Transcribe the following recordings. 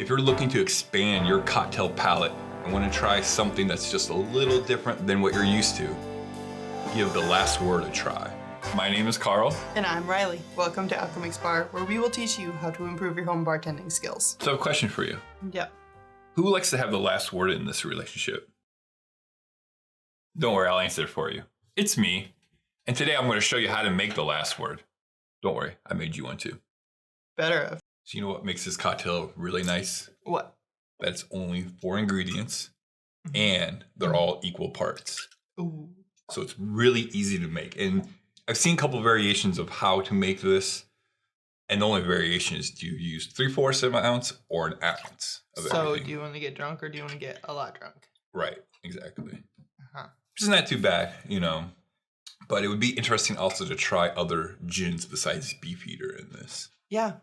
If you're looking to expand your cocktail palette and want to try something that's just a little different than what you're used to, give the last word a try. My name is Carl. And I'm Riley. Welcome to Alchemix Bar, where we will teach you how to improve your home bartending skills. So I have a question for you. Yep. Who likes to have the last word in this relationship? Don't worry, I'll answer it for you. It's me. And today I'm going to show you how to make the last word. Don't worry, I made you one too. Better of. So you know what makes this cocktail really nice? What? That's only 4 ingredients and they're all equal parts. Ooh. So it's really easy to make. And I've seen a couple of variations of how to make this. And the only variation is, do you use 3/4 of an ounce or an ounce of everything? Do you want to get drunk or do you want to get a lot drunk? Right, exactly. Uh-huh. Which is not too bad, you know. But it would be interesting also to try other gins besides beefeater in this. Yeah.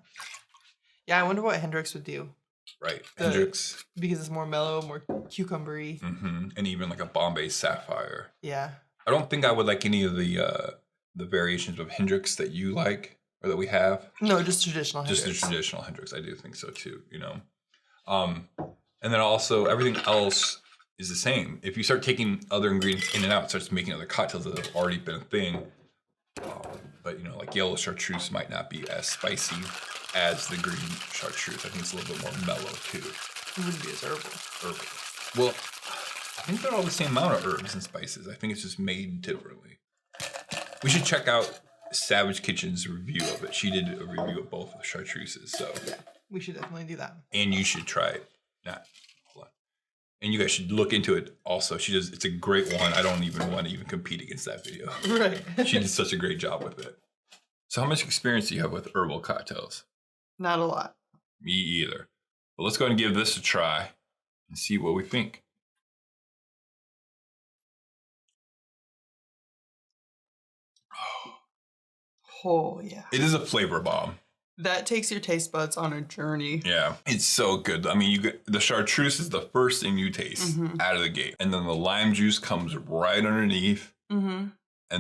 Yeah, I wonder what Hendrix would do. Right, Hendrix. Because it's more mellow, more cucumbery. And even like a Bombay Sapphire. Yeah. I don't think I would like any of the variations of Hendrix that you like or that we have. No, just traditional Hendrix. Just the traditional Hendrix. I do think so too, you know. And then also everything else is the same. If you start taking other ingredients in and out, it starts making other cocktails that have already been a thing. But you know, like yellow chartreuse might not be as spicy as the green chartreuse. I think it's a little bit more mellow too. It wouldn't be as herbal. Well, I think they're all the same amount of herbs and spices. I think it's just made differently. We should check out Savage Kitchen's review of it. She did a review of both of the chartreuses, so yeah, we should definitely do that. And you should try it. Hold on. And you guys should look into it also. It's a great one. I don't even want to even compete against that video. Right. She did such a great job with it. So how much experience do you have with herbal cocktails? Not a lot. Me either. But let's go ahead and give this a try and see what we think. Oh, yeah. It is a flavor bomb. That takes your taste buds on a journey. Yeah, it's so good. I mean, the chartreuse is the first thing you taste out of the gate. And then the lime juice comes right underneath. And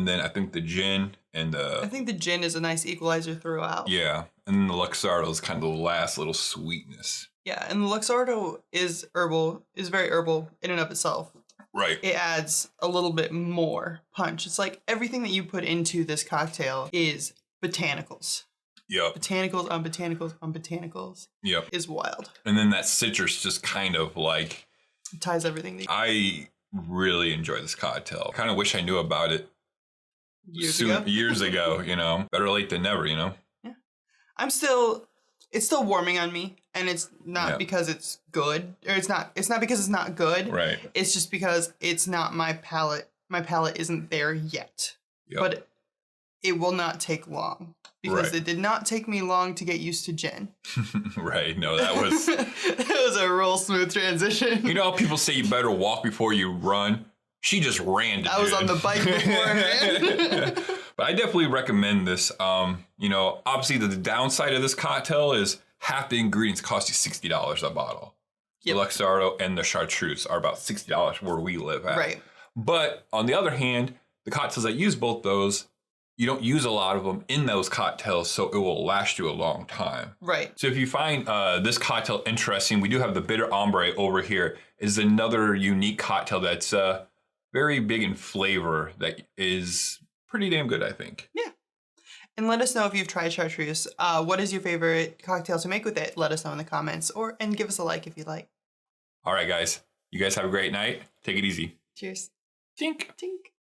then I think the gin and I think the gin is a nice equalizer throughout. Yeah, and then the Luxardo is kind of the last little sweetness. Yeah, and the Luxardo is very herbal in and of itself. Right. It adds a little bit more punch. It's like everything that you put into this cocktail is botanicals. Yep. Botanicals on botanicals on botanicals. Yep. Is wild. And then that citrus just kind of like it ties everything together. I really enjoy this cocktail. I kind of wish I knew about it years ago, you know. Better late than never, you know. Yeah. It's still warming on me, and it's not because it's good, or it's not because it's not good. Right. It's just because it's not my palate. My palate isn't there yet. Yep. But it will not take long because it did not take me long to get used to gin. Right. No, that was it was a real smooth transition. You know how people say you better walk before you run? She just ran to I was on the bike beforehand. But I definitely recommend this. You know, obviously the downside of this cocktail is half the ingredients cost you $60 a bottle. Yep. The Luxardo and the chartreuse are about $60 where we live at. Right. But on the other hand, the cocktails that use both those, you don't use a lot of them in those cocktails, so it will last you a long time. Right. So if you find this cocktail interesting, we do have the Bitter Ombre over here. It is another unique cocktail that's very big in flavor that is pretty damn good, I think. Yeah. And let us know if you've tried chartreuse. What is your favorite cocktail to make with it? Let us know in the comments and give us a like if you like. All right, guys. You guys have a great night. Take it easy. Cheers. Tink. Tink.